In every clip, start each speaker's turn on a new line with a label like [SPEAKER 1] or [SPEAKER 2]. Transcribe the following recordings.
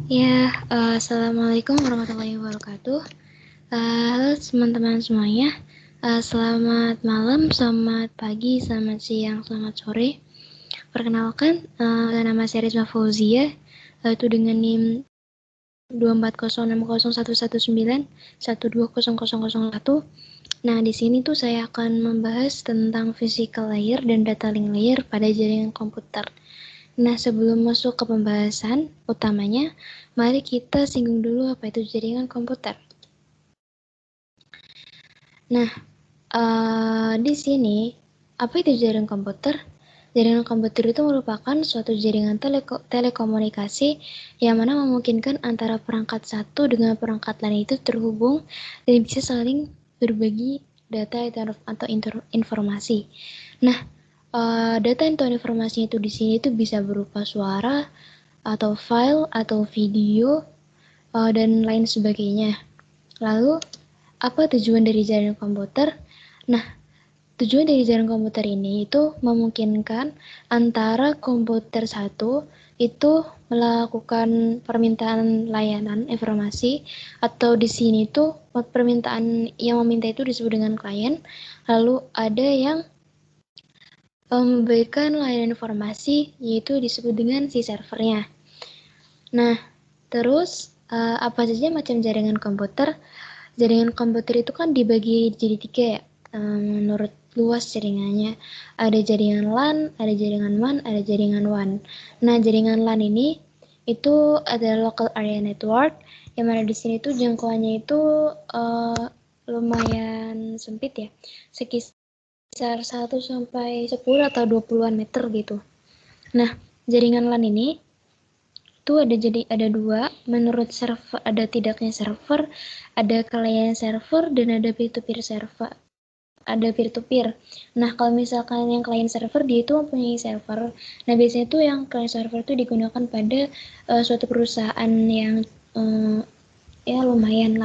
[SPEAKER 1] Ya, Assalamualaikum warahmatullahi wabarakatuh. Halo teman-teman semuanya. Selamat malam, selamat pagi, selamat siang, selamat sore. Perkenalkan, nama saya Rizma Fauzia, itu dengan NIM 240601191200001. Nah, di sini tuh saya akan membahas tentang physical layer dan data link layer pada jaringan komputer. Nah, sebelum masuk ke pembahasan utamanya, mari kita singgung dulu apa itu jaringan komputer. Nah, di sini, apa itu jaringan komputer? Jaringan komputer itu merupakan suatu jaringan telekomunikasi yang mana memungkinkan antara perangkat satu dengan perangkat lain itu terhubung dan bisa saling berbagi data atau informasi. Nah, data atau informasinya itu di sini itu bisa berupa suara atau file atau video dan lain sebagainya. Lalu, apa tujuan dari jaringan komputer? Nah, tujuan dari jaringan komputer ini itu memungkinkan antara komputer satu itu melakukan permintaan layanan informasi, atau di sini tuh permintaan yang meminta itu disebut dengan klien, lalu ada yang memberikan layanan informasi yaitu disebut dengan si servernya. Nah, terus apa saja macam jaringan komputer? Jaringan komputer itu kan dibagi jadi 3 ya, menurut luas jaringannya. Ada jaringan LAN, ada jaringan WAN, ada jaringan WAN. Nah, jaringan LAN ini itu ada local area network, yang mana di sini tuh jangkauannya itu lumayan sempit ya, sekitar 1 sampai 10 atau 20-an meter gitu. Nah, jaringan LAN ini itu ada dua, menurut server ada tidaknya server, ada client server, dan ada peer-to-peer server, ada peer-to-peer. Nah, kalau misalkan yang client server dia itu mempunyai server. Nah, biasanya tuh yang client server itu digunakan pada suatu perusahaan yang ya lumayan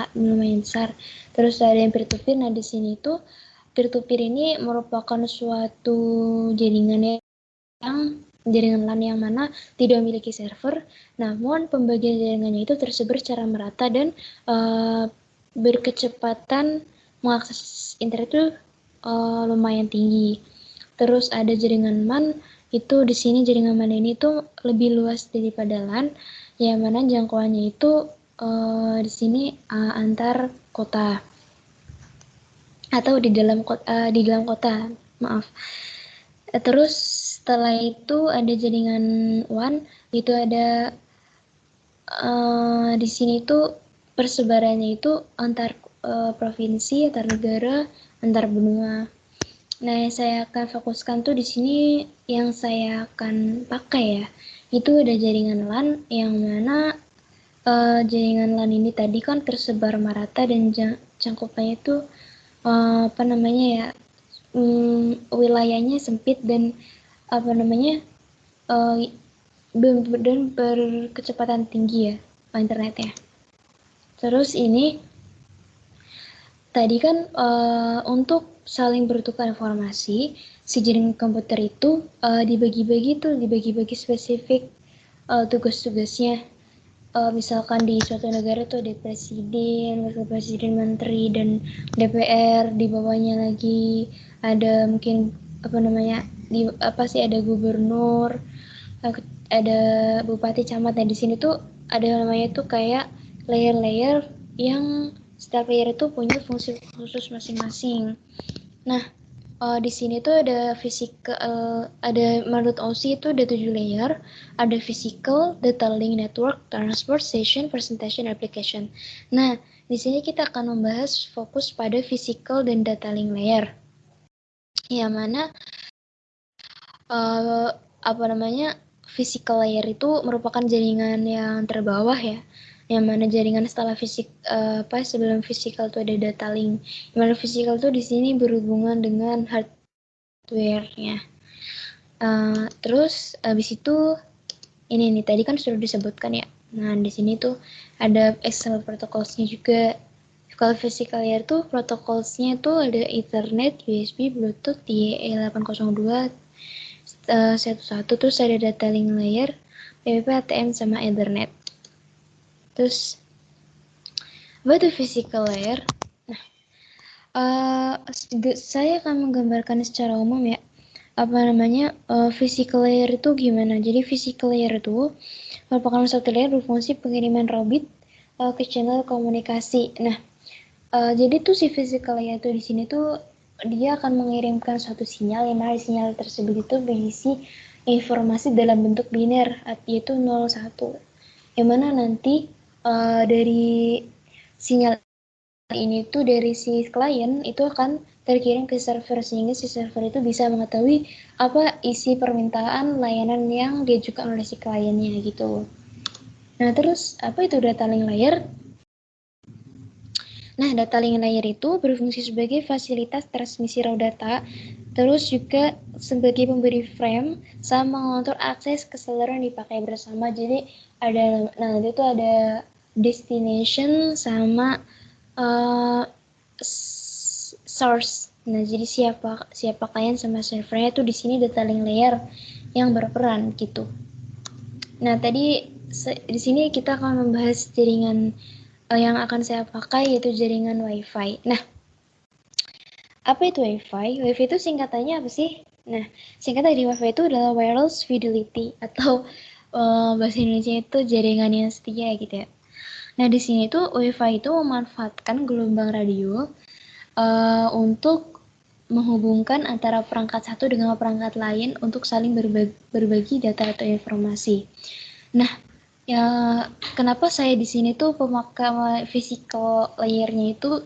[SPEAKER 1] besar. Terus ada yang peer-to-peer. Nah, di sini tuh peer-to-peer ini merupakan suatu jaringan jaringan LAN yang mana tidak memiliki server, namun pembagian jaringannya itu tersebar secara merata dan berkecepatan mengakses internet itu lumayan tinggi. Terus ada jaringan MAN, itu di sini jaringan MAN ini tuh lebih luas daripada LAN, yang mana jangkauannya itu di sini antar kota atau di dalam kota, maaf. Terus setelah itu ada jaringan WAN, itu ada di sini tuh persebarannya itu antar provinsi, antar negara, antar benua. Nah, yang saya akan fokuskan tuh di sini yang saya akan pakai ya, itu ada jaringan LAN, yang mana jaringan LAN ini tadi kan tersebar merata dan cangkupannya itu apa namanya ya, wilayahnya sempit dan apa namanya dan berkecepatan tinggi ya internetnya. Terus ini tadi kan untuk saling bertukar informasi, si jaringan komputer itu dibagi-bagi spesifik tugas-tugasnya. Misalkan di suatu negara tuh ada presiden, wakil presiden, menteri, dan DPR. Di bawahnya lagi ada mungkin ada gubernur, ada bupati, camat. Nah, di sini tuh ada namanya tuh kayak layer-layer yang setiap layer itu punya fungsi khusus masing-masing. Nah, di sini tuh ada ada menurut OSI itu ada 7 layer, ada physical, data link network, transport, session, presentation, application. Nah, di sini kita akan membahas fokus pada physical dan data link layer, yang mana physical layer itu merupakan jaringan yang terbawah ya, yang mana jaringan sebelum physical itu ada data link, yang mana physical itu di sini berhubungan dengan hardware-nya. Terus abis itu ini nih tadi kan sudah disebutkan ya. Nah, di sini tuh ada external protocols-nya juga. Kalau physical layer tuh protocols-nya tuh ada Ethernet, USB, Bluetooth, DE802, 11, terus ada data link layer, PPP, ATM, sama Ethernet. Terus apa itu physical layer? Saya akan menggambarkan secara umum ya. Physical layer itu gimana? Jadi physical layer itu merupakan suatu layer berfungsi pengiriman robit ke channel komunikasi. Nah, jadi tuh si physical layer itu di sini tuh dia akan mengirimkan suatu sinyal, yang mana sinyal tersebut itu berisi informasi dalam bentuk biner, yaitu 0, 1. Yang mana nanti dari sinyal ini tuh dari si klien itu akan terkirim ke server, sehingga si server itu bisa mengetahui apa isi permintaan layanan yang diajukan oleh si kliennya gitu. Nah, terus apa itu data link layer? Nah, data link layer itu berfungsi sebagai fasilitas transmisi raw data, terus juga sebagai pemberi frame sama mengatur akses keseluruhan dipakai bersama. Jadi itu ada destination sama source. Nah, jadi siapa klien sama servernya tuh di sini data link layer yang berperan gitu. Nah, tadi di sini kita akan membahas jaringan yang akan saya pakai, yaitu jaringan WiFi. Nah, apa itu WiFi? WiFi itu singkatannya apa sih? Nah, singkatan dari WiFi itu adalah Wireless Fidelity, atau bahasa Indonesia itu jaringan yang setia gitu ya. Nah, di sini tuh WiFi itu memanfaatkan gelombang radio untuk menghubungkan antara perangkat satu dengan perangkat lain untuk saling berbagi data atau informasi. Nah, ya kenapa saya di sini tuh pemakai physical layer-nya itu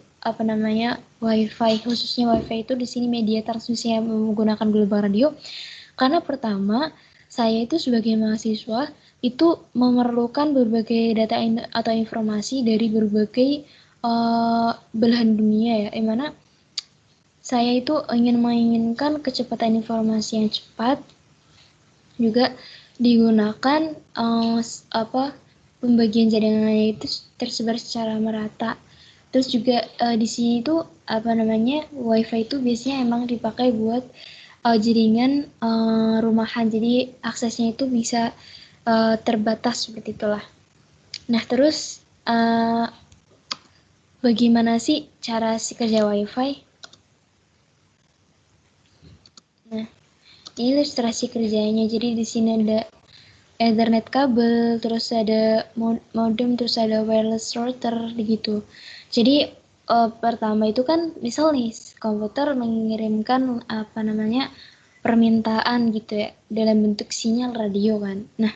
[SPEAKER 1] WiFi, khususnya WiFi itu di sini media transmisi yang menggunakan gelombang radio. Karena pertama, saya itu sebagai mahasiswa itu memerlukan berbagai data atau informasi dari berbagai belahan dunia ya, yang mana saya itu menginginkan kecepatan informasi yang cepat, juga digunakan pembagian jaringannya itu tersebar secara merata. Terus juga di sini itu WiFi itu biasanya emang dipakai buat jaringan rumahan, jadi aksesnya itu bisa terbatas seperti itulah. Nah, terus bagaimana sih cara kerja WiFi? Nah, ini ilustrasi kerjanya. Jadi di sini ada Ethernet kabel, terus ada modem, terus ada wireless router gitu. Jadi pertama itu kan misal nih komputer mengirimkan permintaan gitu ya dalam bentuk sinyal radio kan. Nah,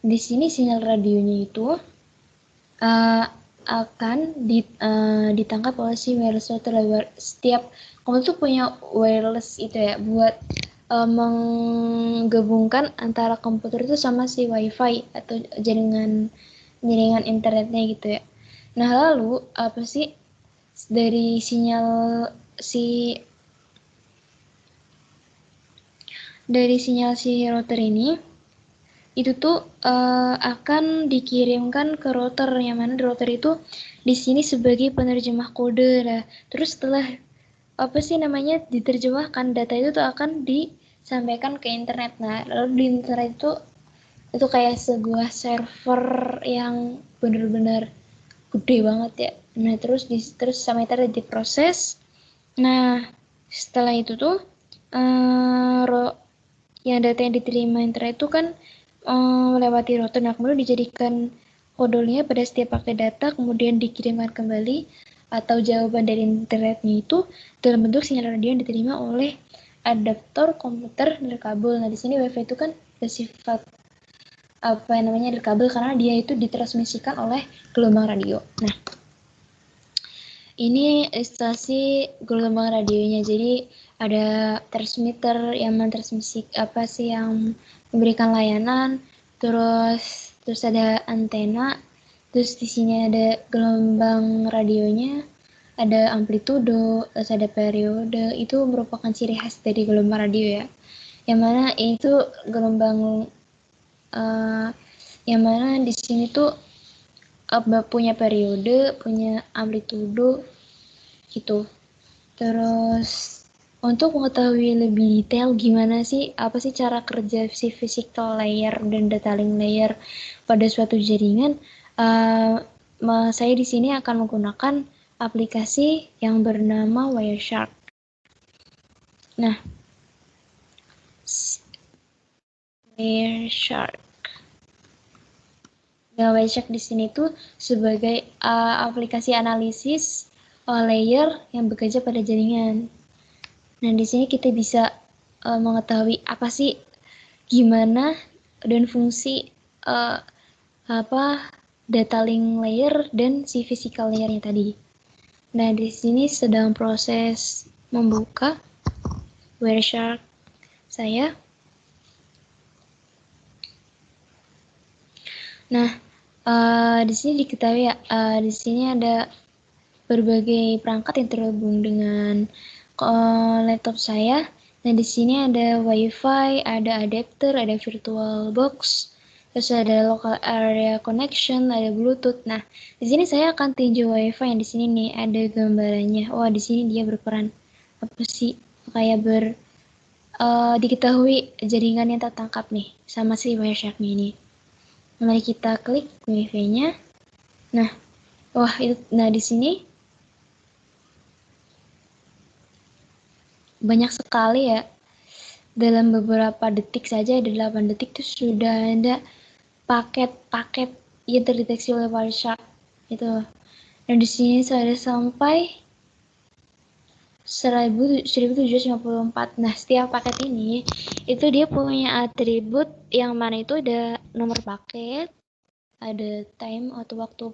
[SPEAKER 1] di sini sinyal radionya itu akan ditangkap oleh si wireless router. Setiap komputer punya wireless itu ya buat menggabungkan antara komputer itu sama si WiFi atau jaringan internetnya gitu ya. Nah, lalu apa sih dari sinyal si router ini itu tuh akan dikirimkan ke router, yang mana router itu di sini sebagai penerjemah kode. Nah, terus setelah diterjemahkan, data itu tuh akan disampaikan ke internet. Nah, lalu di internet itu kayak sebuah server yang benar-benar gede banget ya. Nah, terus sama internet diproses. Nah, setelah itu tuh yang data yang diterima internet itu kan melewati router. Nah, kemudian dijadikan kodenya pada setiap paket data, kemudian dikirimkan kembali atau jawaban dari internetnya itu dalam bentuk sinyal radio yang diterima oleh adaptor komputer nirkabel. Nah, di sini WiFi itu kan bersifat nirkabel karena dia itu ditransmisikan oleh gelombang radio. Nah, ini ilustrasi gelombang radionya. Jadi ada transmitter yang mentransmisi yang memberikan layanan, terus ada antena, terus di sini ada gelombang radionya, ada amplitudo, terus ada periode. Itu merupakan ciri khas dari gelombang radio ya. Yang mana itu gelombang yang mana di sini tuh punya periode, punya amplitudo gitu. Terus untuk mengetahui lebih detail gimana sih cara kerja si physical layer dan data link layer pada suatu jaringan, saya di sini akan menggunakan aplikasi yang bernama Wireshark. Nah, Wireshark. Nah, Wireshark di sini tuh sebagai aplikasi analisis layer yang bekerja pada jaringan. Nah, di sini kita bisa mengetahui apa sih, gimana dan fungsi data link layer dan si physical layernya tadi. Nah, di sini sedang proses membuka Wireshark saya. Nah, di sini diketahui ya, di sini ada berbagai perangkat yang terhubung dengan laptop saya. Nah, di sini ada WiFi, ada adapter, ada virtual box, terus ada local area connection, ada Bluetooth. Nah, di sini saya akan tinjau WiFi yang di sini nih, ada gambarannya. Wah, di sini dia berperan apa sih? Kayak diketahui jaringan yang tertangkap nih sama si Wireshark ini. Mari kita klik WiFi-nya. Nah, di sini banyak sekali ya. Dalam beberapa detik saja, ada 8 detik tuh sudah ada paket-paket yang terdeteksi oleh Wireshark itu. Dan di sini sudah sampai 1754. Nah, setiap paket ini itu dia punya atribut yang mana itu ada nomor paket, ada time atau waktu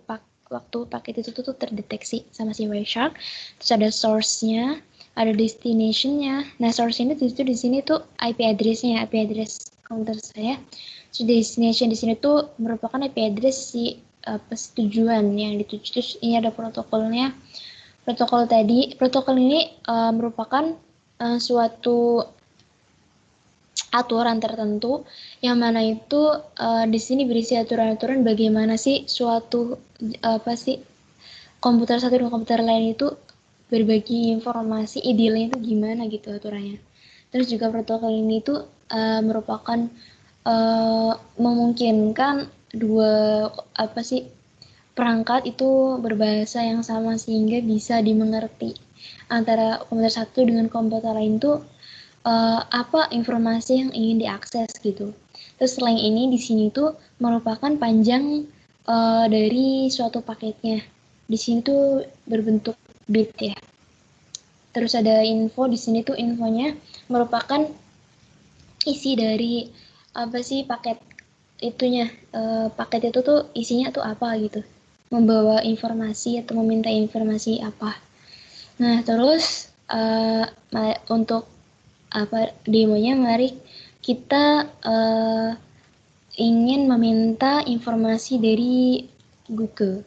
[SPEAKER 1] paket itu tuh terdeteksi sama si Wireshark. Terus ada source-nya, ada destination-nya. Nah, source ini itu di sini tuh IP address-nya, IP address komputer saya. So, destination di sini tuh merupakan IP address si tujuan yang dituju. Terus ini ada protokolnya. Protokol ini merupakan suatu aturan tertentu yang mana itu di sini berisi aturan-aturan bagaimana sih suatu komputer satu dan komputer lain itu berbagi informasi, idealnya itu gimana gitu aturannya. Terus juga protokol ini itu merupakan memungkinkan dua perangkat itu berbahasa yang sama sehingga bisa dimengerti antara komputer satu dengan komputer lain tuh apa informasi yang ingin diakses gitu. Terus selain ini di sini tuh merupakan panjang dari suatu paketnya. Di sini tuh berbentuk bit ya. Terus ada info di sini tuh, infonya merupakan isi dari paket itunya. Paket itu tuh isinya tuh apa gitu. Membawa informasi atau meminta informasi apa. Nah, terus untuk demonya, mari kita ingin meminta informasi dari Google.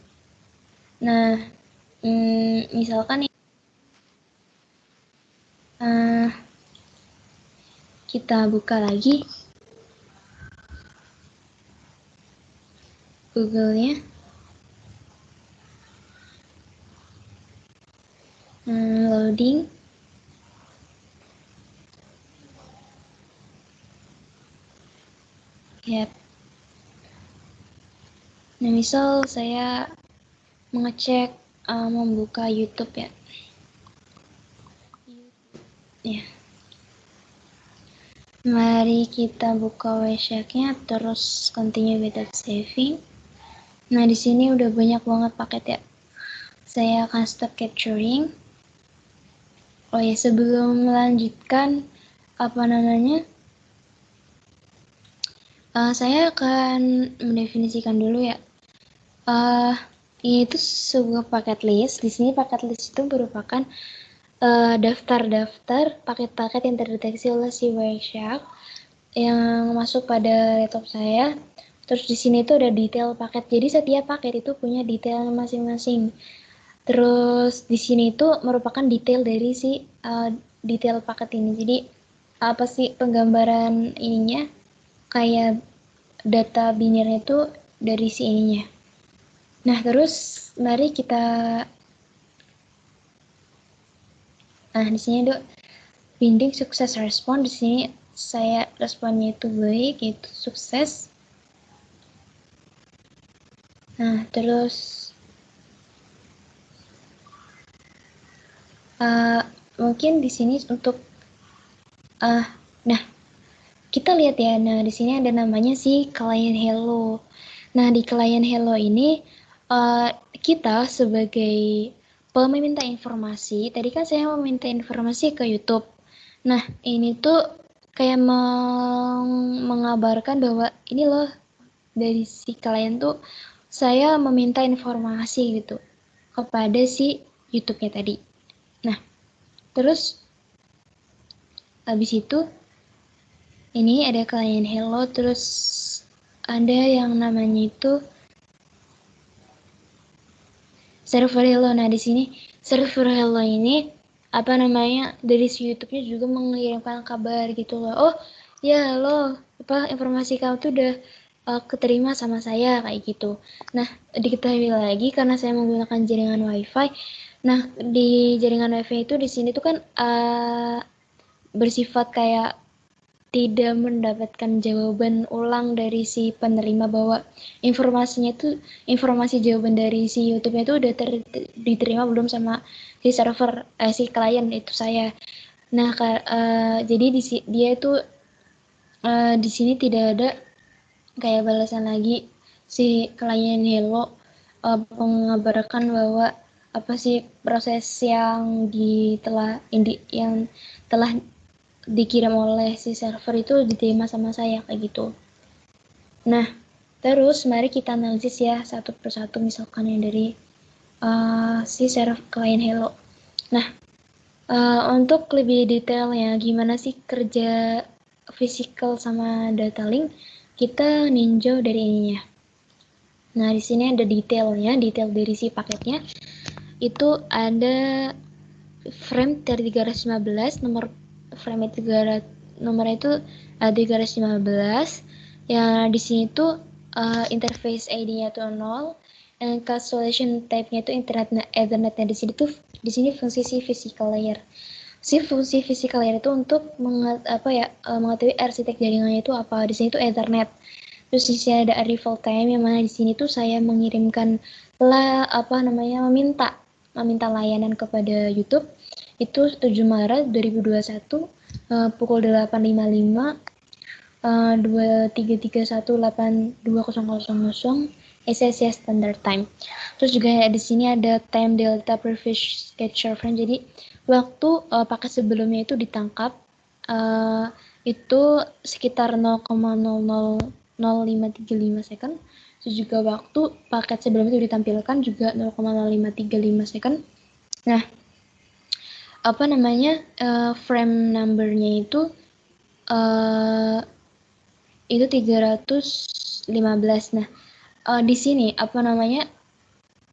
[SPEAKER 1] Nah, misalkan kita buka lagi Google-nya. Loading. Yap. Nah, misal saya mengecek membuka YouTube ya. Ya. Mari kita buka Wireshark-nya, terus continue without saving. Nah, di sini udah banyak banget paket ya. Saya akan stop capturing. Oh ya, sebelum melanjutkan saya akan mendefinisikan dulu ya. Ini itu sebuah paket list. Di sini paket list itu merupakan daftar-daftar paket-paket yang terdeteksi oleh si Wireshark yang masuk pada laptop saya. Terus di sini tuh ada detail paket. Jadi setiap paket itu punya detail masing-masing. Terus di sini itu merupakan detail dari si detail paket ini. Jadi apa sih penggambaran ininya? Kayak data binarnya itu dari si ininya. Nah, terus mari kita di sini tuh binding sukses respon. Di sini saya responnya itu baik, itu sukses. Nah, terus Mungkin di sini untuk nah kita lihat ya. Nah di sini ada namanya si client hello. Nah di client hello ini kita sebagai peminta informasi, tadi kan saya meminta informasi ke YouTube. Nah ini tuh kayak mengabarkan bahwa ini loh, dari si klien tuh saya meminta informasi gitu kepada si YouTube-nya tadi. Nah, terus habis itu ini ada klien hello, terus ada yang namanya itu server hello. Nah, di sini server hello ini apa namanya, dari si YouTube-nya juga mengirimkan kabar gitu loh. Oh, ya halo, apa informasi kamu tuh udah keterima sama saya kayak gitu. Nah, diketahui lagi karena saya menggunakan jaringan WiFi. Nah, di jaringan WiFi itu di sini tuh kan bersifat kayak tidak mendapatkan jawaban ulang dari si penerima bahwa informasinya itu, informasi jawaban dari si YouTube-nya itu udah diterima belum sama si server si klien itu saya. Nah, jadi dia itu di sini tidak ada kayak balasan lagi si klien hello mengabarkan bahwa apa sih proses yang telah dikirim oleh si server itu diterima sama saya kayak gitu. Nah, terus mari kita analisis ya satu persatu, misalkan yang dari si server klien hello. Nah, untuk lebih detailnya gimana sih kerja physical sama data link, kita ninjau dari ininya. Nah, di sini ada detailnya, detail dari si paketnya. Itu ada frame dari 315, nomor frame itu nomornya itu 315. Yang di sini tuh interface ID-nya tuh 0, dan cancellation type-nya itu Ethernet. Di sini tuh di sini fungsi si physical layer. Si fungsi physical layer itu untuk mengetahui arsitek jaringannya itu apa. Di sini tuh Ethernet. Terus di sini ada arrival time, yang mana di sini tuh saya mengirimkan meminta layanan kepada YouTube itu 7 Maret 2021 pukul 8.55 23318200 SSC Standard Time. Terus juga di sini ada time delta per fish catcher frame. Jadi waktu paket sebelumnya itu ditangkap itu sekitar 0,000535 second. Terus juga waktu paket sebelumnya itu ditampilkan juga 0,0535 second. Nah, apa namanya, frame numbernya itu 315. Nah, di sini apa namanya,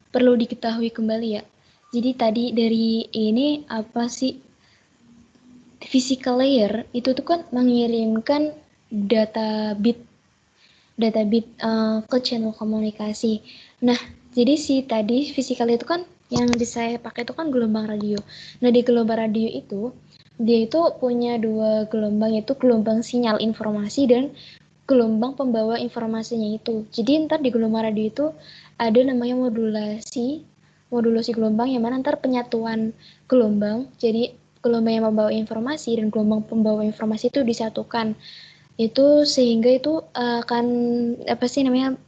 [SPEAKER 1] perlu diketahui kembali ya. Jadi tadi dari ini apa sih, physical layer itu tuh kan mengirimkan data bit ke channel komunikasi. Nah, jadi si tadi physical itu kan yang saya pakai itu kan gelombang radio. Nah, di gelombang radio itu dia itu punya dua gelombang, yaitu gelombang sinyal informasi dan gelombang pembawa informasinya itu. Jadi ntar di gelombang radio itu ada namanya modulasi gelombang, yang mana ntar penyatuan gelombang, jadi gelombang yang membawa informasi dan gelombang pembawa informasi itu disatukan. Itu sehingga itu akan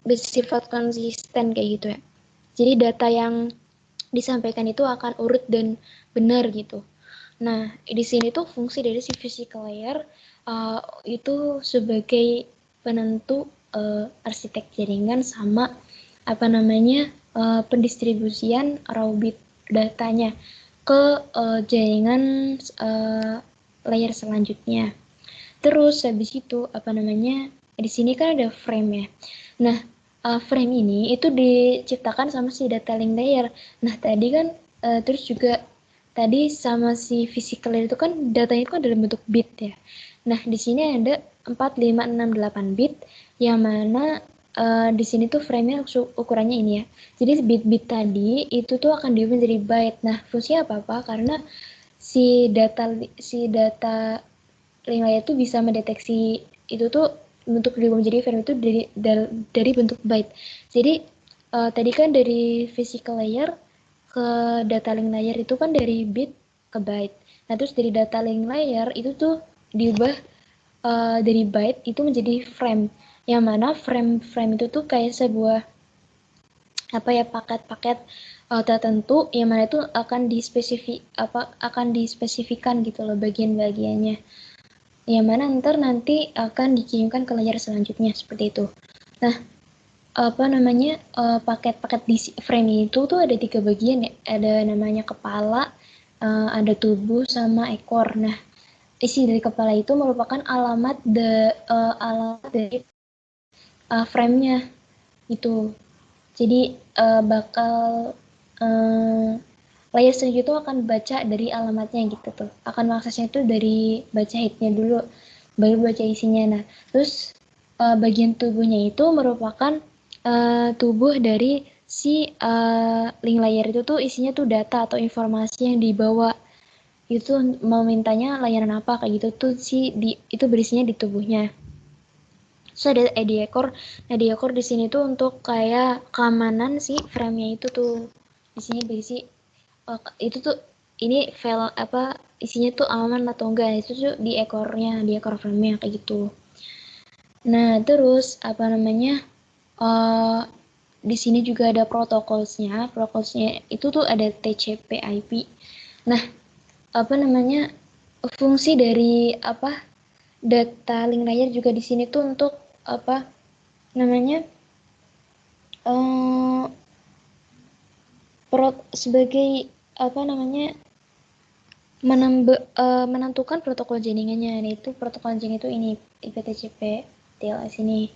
[SPEAKER 1] bersifat konsisten kayak gitu ya. Jadi data yang disampaikan itu akan urut dan benar gitu. Nah, di sini tuh fungsi dari si physical layer itu sebagai penentu arsitek jaringan sama pendistribusian raw bit datanya ke jaringan layer selanjutnya. Terus habis itu di sini kan ada frame ya. Nah, frame ini itu diciptakan sama si data link layer. Nah, tadi kan terus juga tadi sama si physical layer itu kan datanya itu kan dalam bentuk bit ya. Nah, di sini ada 4, 5, 6, 8 bit, yang mana di sini tuh frame-nya ukurannya ini ya. Jadi bit-bit tadi itu tuh akan diubah menjadi byte. Nah, fungsinya apa? Karena si data link layer itu bisa mendeteksi itu tuh bentuk berubah menjadi frame itu dari bentuk byte. Jadi tadi kan dari physical layer ke data link layer itu kan dari bit ke byte. Nah, terus dari data link layer itu tuh diubah dari byte itu menjadi frame. Yang mana frame itu tuh kayak sebuah paket-paket tertentu yang mana itu akan dispesifikan gitu loh bagian-bagiannya. Yang mana nanti akan dikirimkan ke layer selanjutnya seperti itu. Nah, paket-paket di frame itu tuh ada 3 bagian ya. Ada namanya kepala, ada tubuh sama ekor. Nah, isi dari kepala itu merupakan alamat dari frame-nya itu. Jadi bakal layer selanjutnya itu akan baca dari alamatnya gitu tuh. Akan mengaksesnya itu dari baca hitnya dulu, baru baca isinya. Nah, terus bagian tubuhnya itu merupakan tubuh dari si link layer itu tuh isinya tuh data atau informasi yang dibawa. Itu mau mintanya layanan apa kayak gitu tuh itu berisinya di tubuhnya. So ada ekor. Nah, di ekor di sini tuh untuk kayak keamanan si frame-nya itu tuh. Di sini berisi itu tuh ini file isinya tuh aman atau enggak. Itu tuh di ekornya, di ekor frame-nya kayak gitu. Nah, terus di sini juga ada protokolnya. Protokolnya itu tuh ada TCP/IP. Nah, fungsi dari data link layer juga di sini tuh untuk namanya eh, sebagai menentukan protokol jaringannya. Nah, itu protokol jaringan itu ini IPTCP TLS ini.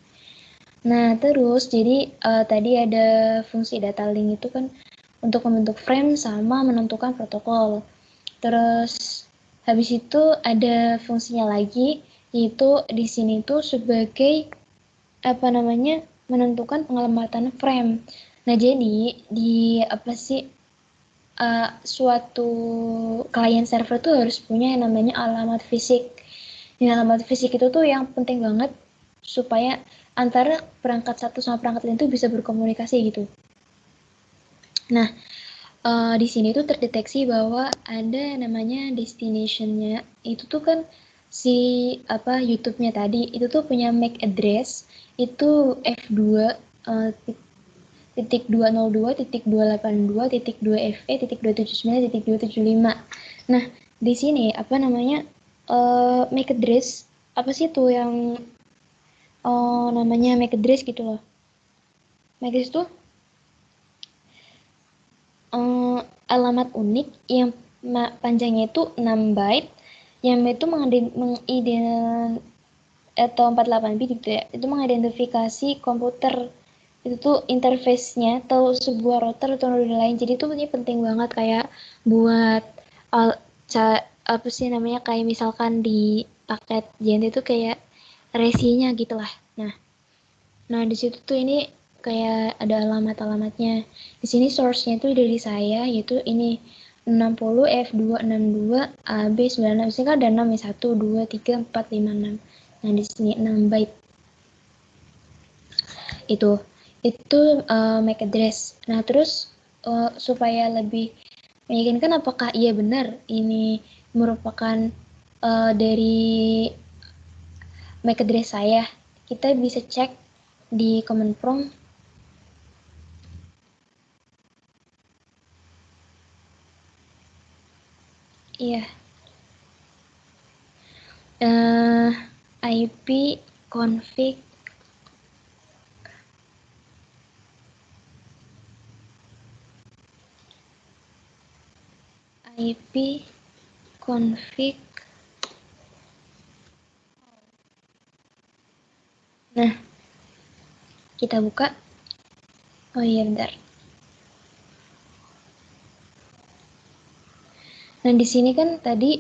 [SPEAKER 1] Nah, terus jadi tadi ada fungsi data link itu kan untuk membentuk frame sama menentukan protokol. Terus habis itu ada fungsinya lagi, yaitu di sini tuh sebagai menentukan pengelamatan frame. Nah, jadi di suatu client server tuh harus punya yang namanya alamat fisik. Yang alamat fisik itu tuh yang penting banget supaya antara perangkat satu sama perangkat lain tuh bisa berkomunikasi gitu. Nah, di sini tuh terdeteksi bahwa ada namanya destination-nya. Itu tuh kan si YouTube-nya tadi itu tuh punya MAC address itu F2 titik 202 titik 282 titik 2 FE titik 279 titik 275. Nah, di sini MAC address apa sih tuh yang namanya MAC address gitu loh. MAC address tuh alamat unik yang panjangnya itu 6 byte, yang itu atau 48 bit gitu ya, itu mengidentifikasi komputer itu tuh interface-nya atau sebuah router atau node lain. Jadi itu ini penting banget kayak buat kayak misalkan di paket JNT itu kayak resinya gitu lah. Nah di situ tuh ini kayak ada alamat-alamatnya. Di sini source-nya itu dari saya, yaitu ini 60 F262 AB96. Di sini kan ada 6 ya, 1 2 3 4 5 6. Nah, di sini 6 byte. Itu MAC address. Nah, terus supaya lebih meyakinkan apakah iya benar ini merupakan dari MAC address saya, kita bisa cek di command prompt. Iya. IP config IP config. Nah, kita buka. Oh iya, bentar. Nah, di sini kan tadi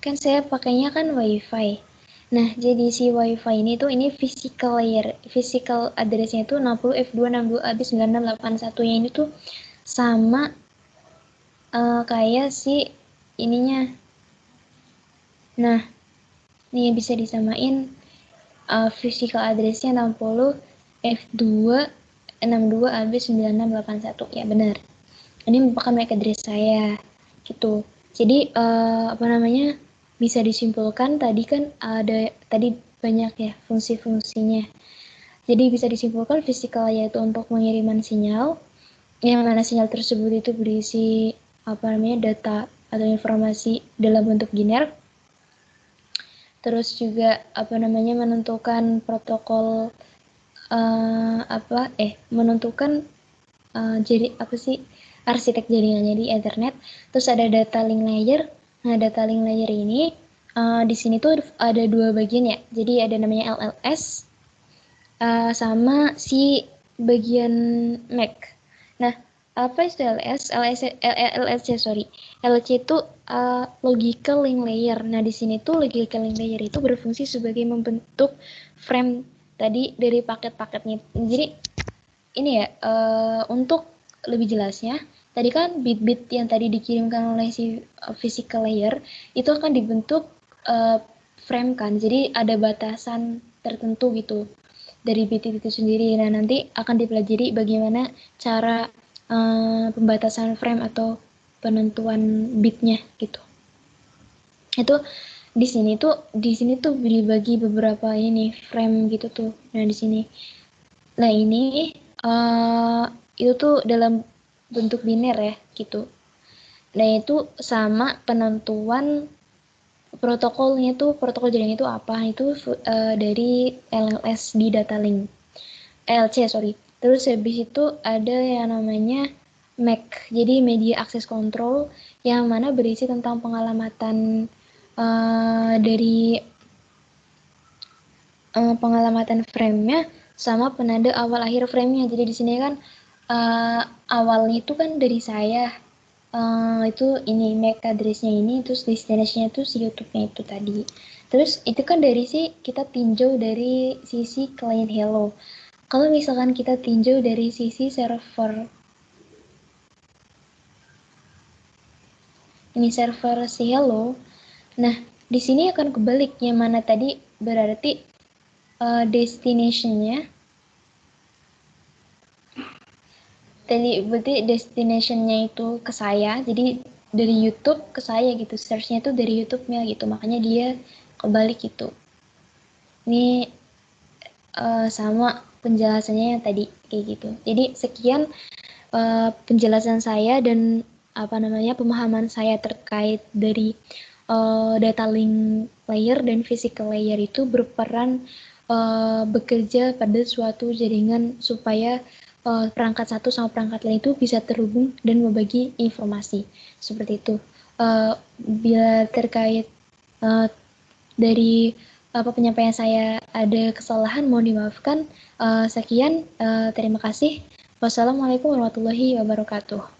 [SPEAKER 1] kan saya pakainya kan WiFi. Nah, jadi si WiFi ini tuh ini physical layer, physical address-nya itu 60F262AB9681 yang ini tuh sama kayak si ininya. Nah, ini bisa disamain physical address-nya 60 F2 62AB9681. Ya benar. Ini merupakan MAC address saya gitu. Jadi bisa disimpulkan tadi kan ada banyak ya fungsi-fungsinya. Jadi bisa disimpulkan physical yaitu untuk pengiriman sinyal, yang mana sinyal tersebut itu berisi data atau informasi dalam bentuk biner. Terus juga menentukan protokol menentukan jadi arsitek jaringannya di Ethernet. Terus ada data link layer. Nah, data link layer ini di sini tuh ada dua bagian ya. Jadi ada namanya LLS sama si bagian MAC. Nah, apa itu LLS? LLC itu logical link layer. Nah, di sini tuh logical link layer itu berfungsi sebagai membentuk frame tadi dari paket-paketnya. Jadi ini ya, untuk lebih jelasnya, tadi kan bit-bit yang tadi dikirimkan oleh si physical layer itu akan dibentuk frame kan. Jadi ada batasan tertentu gitu dari bit itu sendiri. Nah, nanti akan dipelajari bagaimana cara pembatasan frame atau penentuan bitnya gitu. Itu di sini tuh dibagi beberapa ini frame gitu tuh. Nah, di sini. Nah, ini itu tuh dalam bentuk biner ya gitu. Nah, itu sama penentuan protokolnya tuh, protokol jaringan itu apa, itu dari LLS di data link LC. Terus habis itu ada yang namanya MAC, jadi media access control, yang mana berisi tentang pengalamatan dari pengalamatan frame-nya sama penanda awal akhir frame-nya. Jadi di sini kan awalnya itu kan dari saya itu ini MAC address-nya ini, terus destination-nya itu si YouTube-nya itu tadi. Terus itu kan dari kita tinjau dari sisi client hello. Kalau misalkan kita tinjau dari sisi server, ini server si hello, nah di sini akan kebalik, yang mana tadi berarti destination-nya berarti destination-nya itu ke saya, jadi dari YouTube ke saya gitu, search-nya itu dari YouTube-nya gitu, makanya dia kebalik gitu. Ini sama penjelasannya yang tadi kayak gitu. Jadi sekian penjelasan saya dan pemahaman saya terkait dari data link layer dan physical layer itu berperan bekerja pada suatu jaringan supaya perangkat satu sama perangkat lain itu bisa terhubung dan membagi informasi seperti itu. Bila terkait dari penyampaian saya ada kesalahan, mohon dimaafkan. Sekian, terima kasih. Wassalamualaikum warahmatullahi wabarakatuh.